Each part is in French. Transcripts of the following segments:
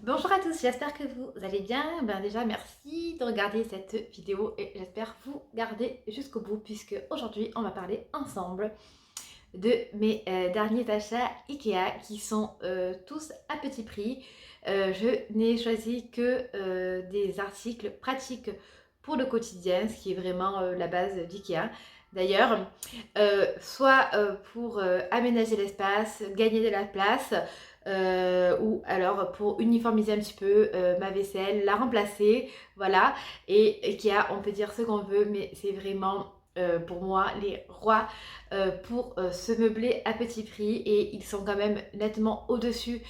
Bonjour à tous, j'espère que vous allez bien. Déjà merci de regarder cette vidéo et j'espère vous garder jusqu'au bout puisque aujourd'hui on va parler ensemble de mes derniers achats Ikea qui sont tous à petit prix. Je n'ai choisi que des articles pratiques pour le quotidien, ce qui est vraiment la base d'Ikea. D'ailleurs, soit pour aménager l'espace, gagner de la place, ou alors pour uniformiser un petit peu ma vaisselle, la remplacer, voilà. Et Ikea, on peut dire ce qu'on veut, mais c'est vraiment pour moi les rois pour se meubler à petit prix et ils sont quand même nettement au-dessus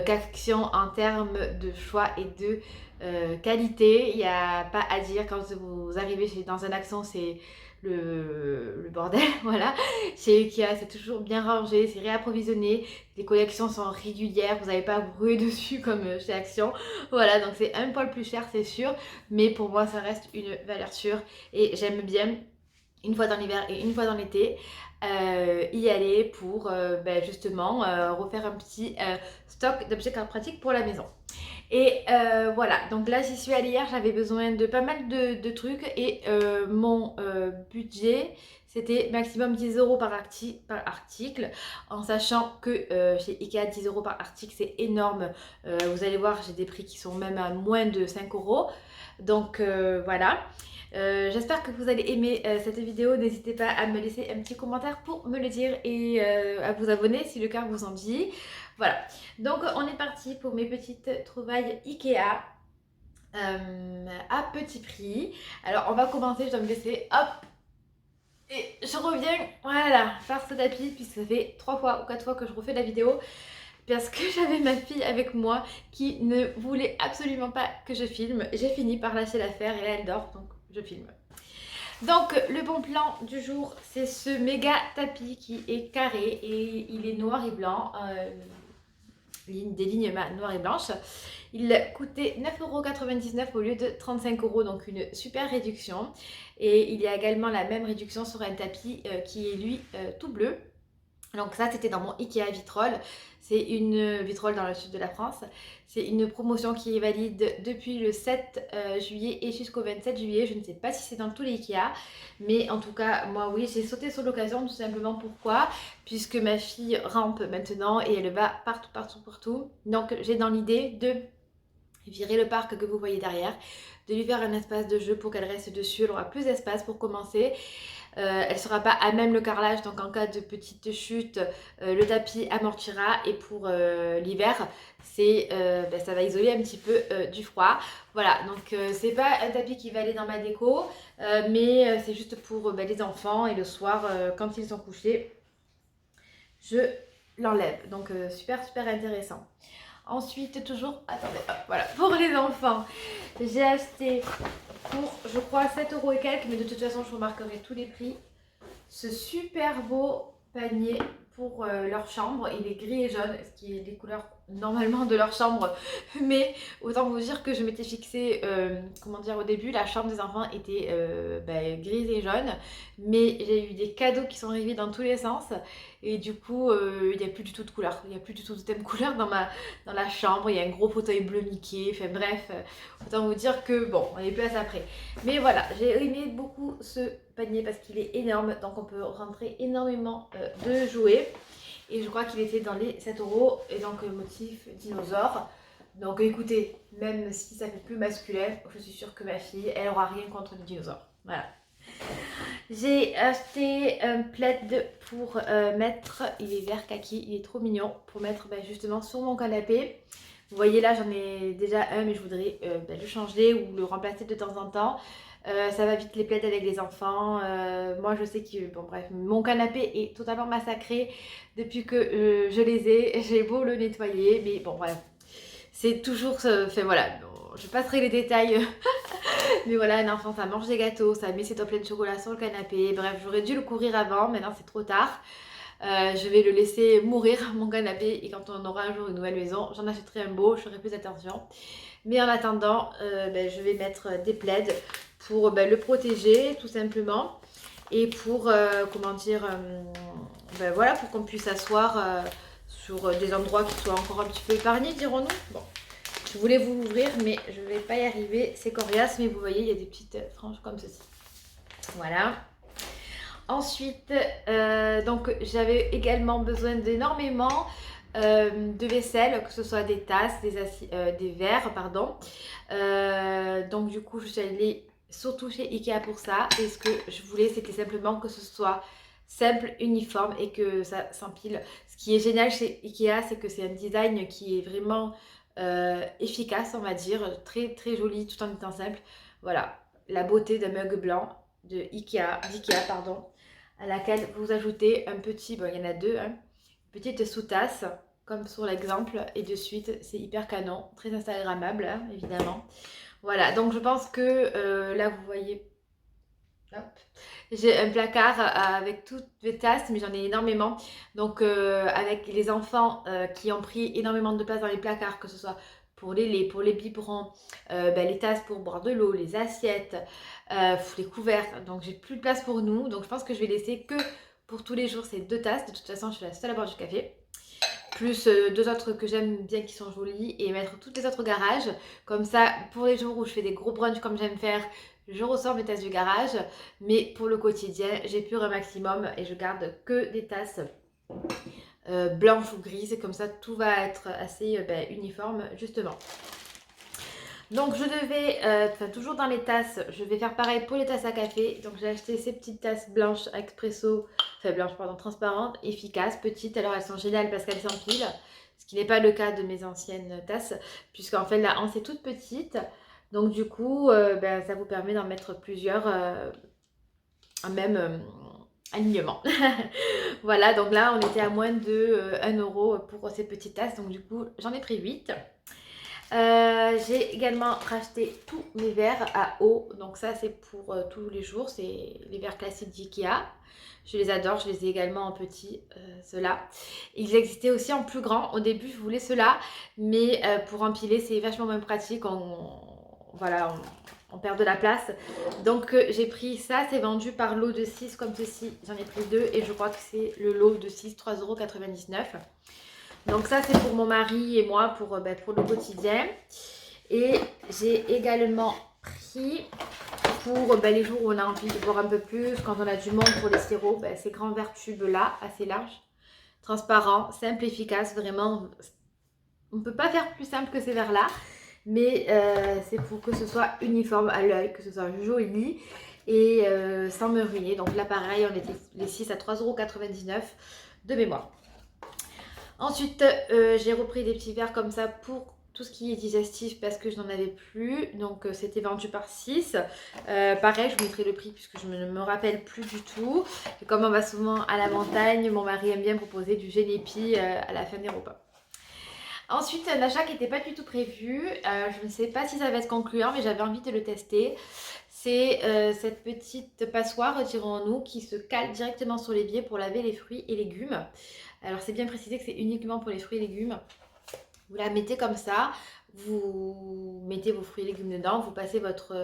qu'Action en termes de choix et de qualité. Il n'y a pas à dire quand vous arrivez dans un Action, c'est le bordel, voilà. Chez Ikea, c'est toujours bien rangé, c'est réapprovisionné, les collections sont régulières, vous n'avez pas à vous ruer dessus comme chez Action. Voilà, donc c'est un poil plus cher, c'est sûr, mais pour moi, ça reste une valeur sûre et j'aime bien une fois dans l'hiver et une fois dans l'été, y aller pour justement refaire un petit stock d'objets pratiques pour la maison. Et voilà, donc là j'y suis allée hier, j'avais besoin de pas mal de trucs et mon budget c'était maximum 10 euros par article, en sachant que chez Ikea 10 euros par article c'est énorme. Vous allez voir, j'ai des prix qui sont même à moins de 5 euros. Donc voilà. J'espère que vous allez aimer cette vidéo. N'hésitez pas à me laisser un petit commentaire pour me le dire et à vous abonner si le cœur vous en dit. Voilà, donc on est parti pour mes petites trouvailles Ikea à petit prix. Alors on va commencer, je dois me laisser, hop, et je reviens, voilà, par ce tapis, puisque ça fait 3 fois ou 4 fois que je refais la vidéo. Parce que j'avais ma fille avec moi qui ne voulait absolument pas que je filme. J'ai fini par lâcher l'affaire et là elle dort, donc je filme. Donc le bon plan du jour, c'est ce méga tapis qui est carré et il est noir et blanc. Des lignes noires et blanches. Il coûtait 9,99 € au lieu de 35 €, donc une super réduction. Et il y a également la même réduction sur un tapis qui est lui tout bleu. Donc ça c'était dans mon Ikea Vitrolles, c'est une Vitrolles dans le sud de la France. C'est une promotion qui est valide depuis le 7 juillet et jusqu'au 27 juillet. Je ne sais pas si c'est dans tous les Ikea, mais en tout cas moi oui, j'ai sauté sur l'occasion tout simplement. Pourquoi? Puisque ma fille rampe maintenant et elle va partout. Donc j'ai dans l'idée de virer le parc que vous voyez derrière, de lui faire un espace de jeu pour qu'elle reste dessus. Elle aura plus d'espace pour commencer. Elle ne sera pas à même le carrelage, donc en cas de petite chute, le tapis amortira. Et pour l'hiver, ça va isoler un petit peu du froid. Voilà, donc c'est pas un tapis qui va aller dans ma déco, mais c'est juste pour les enfants. Et le soir, quand ils sont couchés, je l'enlève. Donc super intéressant. Ensuite, toujours, attendez, hop, voilà, pour les enfants, j'ai acheté pour, je crois, 7 € et quelques, mais de toute façon, je remarquerai tous les prix. Ce super beau panier pour leur chambre. Il est gris et jaune, ce qui est les couleurs normalement de leur chambre. Mais autant vous dire que je m'étais fixé, comment dire, au début, la chambre des enfants était grise et jaune. Mais j'ai eu des cadeaux qui sont arrivés dans tous les sens. Et du coup, il n'y a plus du tout de couleur. Il n'y a plus du tout de thème couleur dans la chambre. Il y a un gros fauteuil bleu Mickey. Enfin bref, autant vous dire que bon, on est plus à ça près. Mais voilà, j'ai aimé beaucoup ce panier parce qu'il est énorme. Donc on peut rentrer énormément de jouets. Et je crois qu'il était dans les 7 €. Et donc motif dinosaure. Donc écoutez, même si ça fait plus masculin, je suis sûre que ma fille, elle aura rien contre les dinosaures. Voilà. J'ai acheté un plaid pour mettre, il est vert kaki, il est trop mignon, pour mettre justement sur mon canapé. Vous voyez là, j'en ai déjà un, mais je voudrais le changer ou le remplacer de temps en temps. Ça va vite les plaids avec les enfants. Moi je sais que, bon bref, mon canapé est totalement massacré depuis que je les ai. J'ai beau le nettoyer, mais bon bref, c'est toujours, enfin voilà, je passerai les détails. Mais voilà, un enfant ça mange des gâteaux, ça met ses toplets de chocolat sur le canapé. Bref, j'aurais dû le courir avant, maintenant c'est trop tard. Je vais le laisser mourir mon canapé et quand on aura un jour une nouvelle maison, j'en achèterai un beau, je ferai plus attention. Mais en attendant, je vais mettre des plaids pour le protéger tout simplement. Et pour, comment dire, voilà, pour qu'on puisse s'asseoir sur des endroits qui soient encore un petit peu épargnés, dirons-nous. Bon. Je voulais vous l'ouvrir, mais je ne vais pas y arriver. C'est coriace, mais vous voyez, il y a des petites franges comme ceci. Voilà. Ensuite, donc j'avais également besoin d'énormément de vaisselle, que ce soit des tasses, des verres, pardon. Donc du coup, je suis allée surtout chez Ikea pour ça. Et ce que je voulais, c'était simplement que ce soit simple, uniforme et que ça s'empile. Ce qui est génial chez Ikea, c'est que c'est un design qui est vraiment efficace, on va dire, très très joli tout en étant simple. Voilà, la beauté d'un mug blanc d'Ikea, pardon, à laquelle vous ajoutez un petit, bon il y en a deux, hein, petite sous-tasse, comme sur l'exemple, et de suite c'est hyper canon, très instagrammable, hein, évidemment. Voilà, donc je pense que là vous voyez, hop, j'ai un placard avec toutes les tasses, mais j'en ai énormément. Donc avec les enfants qui ont pris énormément de place dans les placards, que ce soit pour les laits, pour les biberons, les tasses pour boire de l'eau, les assiettes, les couverts. Donc j'ai plus de place pour nous. Donc je pense que je vais laisser que pour tous les jours ces deux tasses. De toute façon, je suis la seule à boire du café. Plus deux autres que j'aime bien qui sont jolies et mettre toutes les autres au garage. Comme ça, pour les jours où je fais des gros brunchs comme j'aime faire, je ressors mes tasses du garage. Mais pour le quotidien, j'épure un maximum et je garde que des tasses blanches ou grises. Comme ça, tout va être assez uniforme justement. Donc je devais, toujours dans les tasses, je vais faire pareil pour les tasses à café. Donc j'ai acheté ces petites tasses blanches expresso, transparentes, efficaces, petites. Alors elles sont géniales parce qu'elles s'empilent, ce qui n'est pas le cas de mes anciennes tasses, puisqu'en fait la hanse est toute petite. Donc du coup, ça vous permet d'en mettre plusieurs en même alignement. Voilà, donc là on était à moins de 1 euro pour ces petites tasses. Donc du coup j'en ai pris 8. J'ai également racheté tous mes verres à eau. Donc ça c'est pour tous les jours. C'est les verres classiques d'Ikea. Je les adore. Je les ai également en petit, ceux-là. Ils existaient aussi en plus grand. Au début je voulais ceux-là. Mais pour empiler c'est vachement moins pratique. On perd de la place. Donc j'ai pris ça. C'est vendu par lot de 6 comme ceci. J'en ai pris 2 et je crois que c'est le lot de 6, 3,99 €. Donc ça c'est pour mon mari et moi pour le quotidien. Et j'ai également pris pour les jours où on a envie de boire un peu plus, quand on a du monde pour les sirops, ces grands verres tubes là, assez larges, transparents, simples, efficaces, vraiment. On ne peut pas faire plus simple que ces verres là, mais c'est pour que ce soit uniforme à l'œil, que ce soit joli et sans me ruiner. Donc là pareil, on était les 6 à 3,99 € de mémoire. Ensuite, j'ai repris des petits verres comme ça pour tout ce qui est digestif parce que je n'en avais plus. Donc, c'était vendu par 6. Pareil, je vous mettrai le prix puisque je ne me rappelle plus du tout. Et comme on va souvent à la montagne, mon mari aime bien proposer du génépi à la fin des repas. Ensuite, un achat qui n'était pas du tout prévu. Je ne sais pas si ça va être concluant, mais j'avais envie de le tester. C'est cette petite passoire, dirons-nous, qui se cale directement sur l'évier pour laver les fruits et légumes. Alors c'est bien précisé que c'est uniquement pour les fruits et légumes. Vous la mettez comme ça, vous mettez vos fruits et légumes dedans, vous passez votre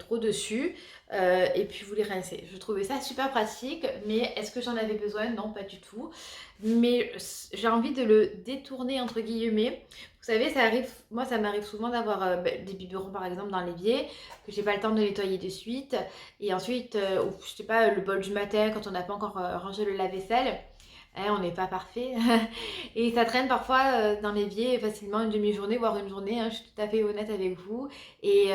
eau dessus et puis vous les rincez. Je trouvais ça super pratique, mais est-ce que j'en avais besoin? Non, pas du tout. Mais j'ai envie de le détourner entre guillemets. Vous savez, moi ça m'arrive souvent d'avoir des biberons par exemple dans l'évier, que j'ai pas le temps de nettoyer de suite. Et ensuite, ou je sais pas, le bol du matin quand on n'a pas encore rangé le lave-vaisselle. Hein, on n'est pas parfait. Et ça traîne parfois dans l'évier facilement une demi-journée, voire une journée. Hein, je suis tout à fait honnête avec vous. Et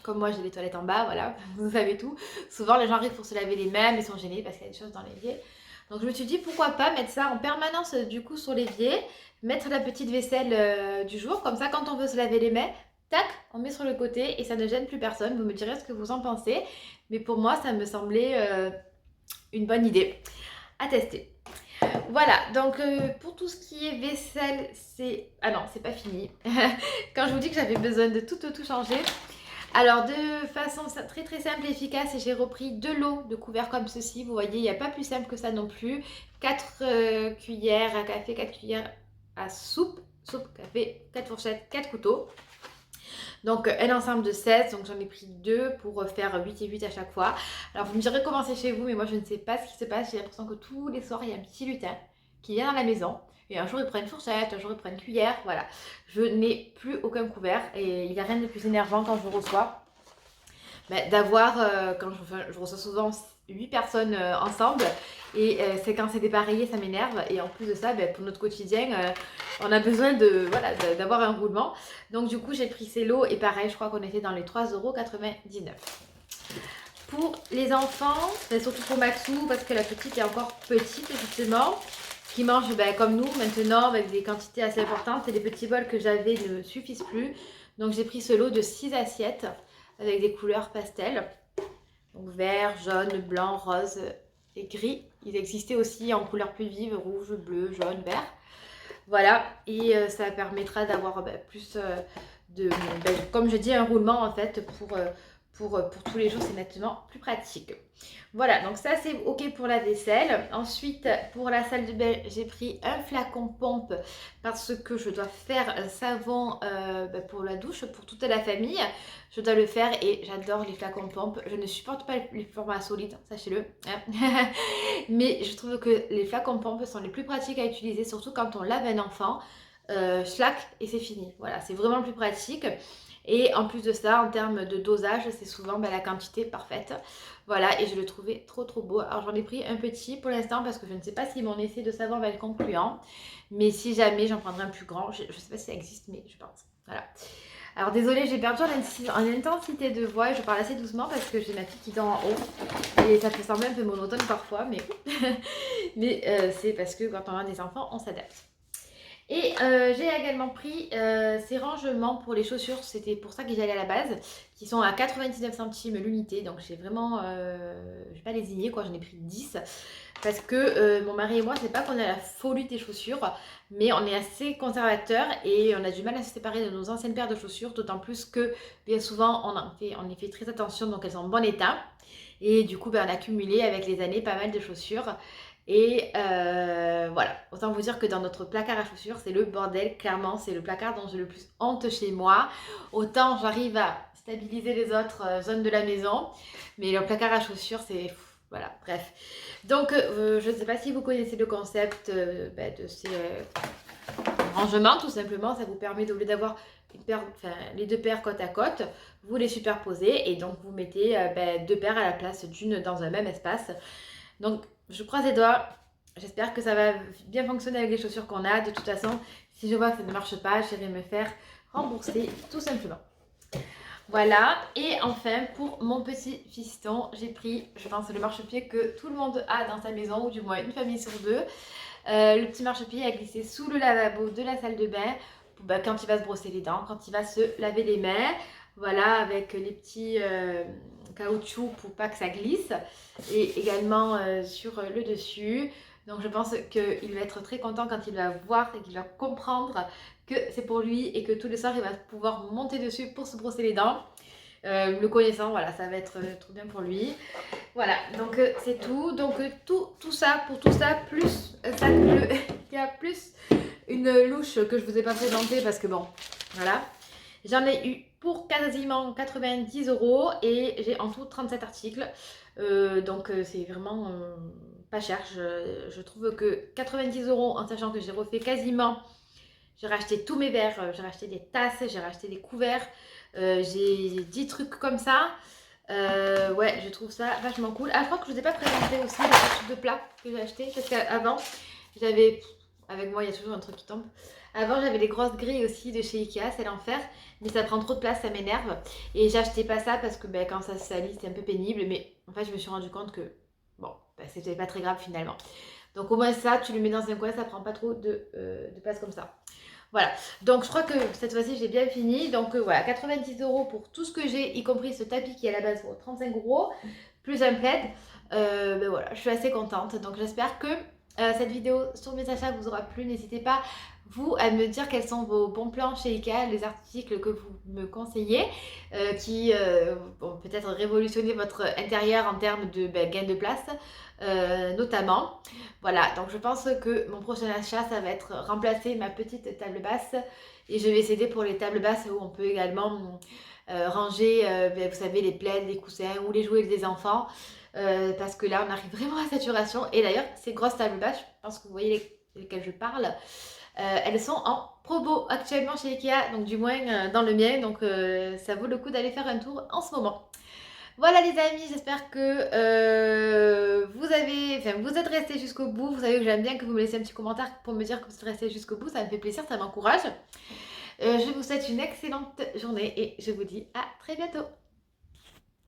comme moi j'ai des toilettes en bas, voilà, vous savez tout. Souvent les gens arrivent pour se laver les mains, mais sont gênés parce qu'il y a des choses dans l'évier. Donc je me suis dit pourquoi pas mettre ça en permanence du coup sur l'évier, mettre la petite vaisselle du jour, comme ça quand on veut se laver les mains, tac, on met sur le côté et ça ne gêne plus personne. Vous me direz ce que vous en pensez, mais pour moi ça me semblait une bonne idée à tester. Voilà, donc pour tout ce qui est vaisselle, c'est... Ah non, c'est pas fini. Quand je vous dis que j'avais besoin de tout changer. Alors de façon très très simple et efficace, j'ai repris 2 lots de couverts comme ceci. Vous voyez, il n'y a pas plus simple que ça non plus. 4 cuillères à café, 4 cuillères à soupe, café, 4 fourchettes, 4 couteaux. Donc un ensemble de 16, donc j'en ai pris 2 pour faire 8 et 8 à chaque fois. Alors vous me direz comment c'est chez vous, mais moi je ne sais pas ce qui se passe. J'ai l'impression que tous les soirs il y a un petit lutin qui vient dans la maison. Et un jour il prend une fourchette, un jour il prend une cuillère, voilà. Je n'ai plus aucun couvert et il n'y a rien de plus énervant quand je reçois. D'avoir, quand je reçois souvent 8 personnes ensemble, et c'est quand c'est dépareillé, ça m'énerve. Et en plus de ça, pour notre quotidien, on a besoin voilà, d'avoir un roulement. Donc du coup, j'ai pris ces lots et pareil, je crois qu'on était dans les 3,99 €. Pour les enfants, surtout pour Maxou, parce que la petite est encore petite justement, qui mange comme nous maintenant avec des quantités assez importantes, et les petits bols que j'avais ne suffisent plus. Donc j'ai pris ce lot de 6 assiettes avec des couleurs pastel, donc vert, jaune, blanc, rose et gris. Ils existaient aussi en couleurs plus vives, rouge, bleu, jaune, vert. Voilà, et ça permettra d'avoir plus comme je dis, un roulement en fait pour tous les jours, c'est nettement plus pratique. Voilà, donc ça c'est ok pour la vaisselle. Ensuite, pour la salle de bain, j'ai pris un flacon pompe parce que je dois faire un savon pour la douche, pour toute la famille. Je dois le faire et j'adore les flacons pompe. Je ne supporte pas les formats solides, sachez-le. Mais je trouve que les flacons pompe sont les plus pratiques à utiliser, surtout quand on lave un enfant. Schlack et c'est fini. Voilà, c'est vraiment le plus pratique. Et en plus de ça, en termes de dosage, c'est souvent la quantité parfaite. Voilà, et je le trouvais trop beau. Alors j'en ai pris un petit pour l'instant parce que je ne sais pas si mon essai de savon va être concluant. Mais si jamais, j'en prendrai un plus grand. Je ne sais pas si ça existe, mais je pense. Voilà. Alors désolée, j'ai perdu en intensité de voix et je parle assez doucement parce que j'ai ma fille qui dort en haut. Et ça peut sembler un peu monotone parfois, mais, c'est parce que quand on a des enfants, on s'adapte. Et j'ai également pris ces rangements pour les chaussures, c'était pour ça que j'y allais à la base, qui sont à 99 centimes l'unité. Donc j'ai vraiment, je vais pas lésigner quoi, j'en ai pris 10. Parce que mon mari et moi, c'est pas qu'on a la folie des chaussures, mais on est assez conservateurs et on a du mal à se séparer de nos anciennes paires de chaussures, d'autant plus que bien souvent on y fait très attention, donc elles sont en bon état. Et du coup, on a accumulé avec les années pas mal de chaussures. Et voilà, autant vous dire que dans notre placard à chaussures, c'est le bordel, clairement, c'est le placard dont j'ai le plus honte chez moi. Autant j'arrive à stabiliser les autres zones de la maison, mais le placard à chaussures, c'est... Voilà, bref. Donc, je ne sais pas si vous connaissez le concept de ces rangements, tout simplement. Ça vous permet, au lieu d'avoir les deux paires côte à côte, vous les superposez et donc vous mettez deux paires à la place d'une dans un même espace. Donc, je croise les doigts. J'espère que ça va bien fonctionner avec les chaussures qu'on a. De toute façon, si je vois que ça ne marche pas, j'irai me faire rembourser tout simplement. Voilà, et enfin pour mon petit fiston, j'ai pris, je pense, le marchepied que tout le monde a dans sa maison, ou du moins une famille sur deux. Le petit marchepied à glisser sous le lavabo de la salle de bain quand il va se brosser les dents, quand il va se laver les mains. Voilà, avec les petits caoutchouc pour pas que ça glisse, et également sur le dessus. Donc je pense qu'il va être très content quand il va voir et qu'il va comprendre que c'est pour lui et que tous les soirs il va pouvoir monter dessus pour se brosser les dents. Le connaissant, voilà, ça va être trop bien pour lui. Voilà, donc c'est tout. Donc tout ça, pour tout ça, plus un sac bleu, il y a plus une louche que je vous ai pas présentée parce que bon, voilà. J'en ai eu pour quasiment 90 € et j'ai en tout 37 articles. Donc c'est vraiment pas cher. Je trouve que 90 € en sachant que j'ai refait quasiment... J'ai racheté tous mes verres, j'ai racheté des tasses, j'ai racheté des couverts, j'ai 10 trucs comme ça. Ouais, je trouve ça vachement cool. Ah, je crois que je vous ai pas présenté aussi la truc de plat que j'ai acheté. Parce qu'avant, j'avais... Avec moi, il y a toujours un truc qui tombe. Avant, j'avais des grosses grilles aussi de chez Ikea, c'est l'enfer. Mais ça prend trop de place, ça m'énerve. Et j'achetais pas ça parce que quand ça se salit, c'est un peu pénible. Mais en fait, je me suis rendu compte que, bon, c'était pas très grave finalement. Donc au moins ça, tu le mets dans un coin, ça prend pas trop de place comme ça. Voilà, donc je crois que cette fois-ci j'ai bien fini. Donc voilà, 90 € pour tout ce que j'ai, y compris ce tapis qui à la base vaut 35 €, plus un plaid. Voilà, je suis assez contente. Donc j'espère que cette vidéo sur mes achats vous aura plu. N'hésitez pas, vous, à me dire quels sont vos bons plans chez Ikea, les articles que vous me conseillez, qui vont peut-être révolutionner votre intérieur en termes de gain de place, notamment. Voilà, donc je pense que mon prochain achat, ça va être remplacer ma petite table basse. Et je vais essayer pour les tables basses où on peut également ranger, vous savez, les plaids, les coussins ou les jouets des enfants. Parce que là, on arrive vraiment à saturation. Et d'ailleurs, ces grosses tables basses, je pense que vous voyez lesquelles je parle, elles sont en promo actuellement chez Ikea, donc du moins dans le mien, donc ça vaut le coup d'aller faire un tour en ce moment. Voilà les amis, j'espère que vous êtes restés jusqu'au bout. Vous savez que j'aime bien que vous me laissiez un petit commentaire pour me dire que vous êtes restés jusqu'au bout. Ça me fait plaisir, ça m'encourage. Je vous souhaite une excellente journée et je vous dis à très bientôt.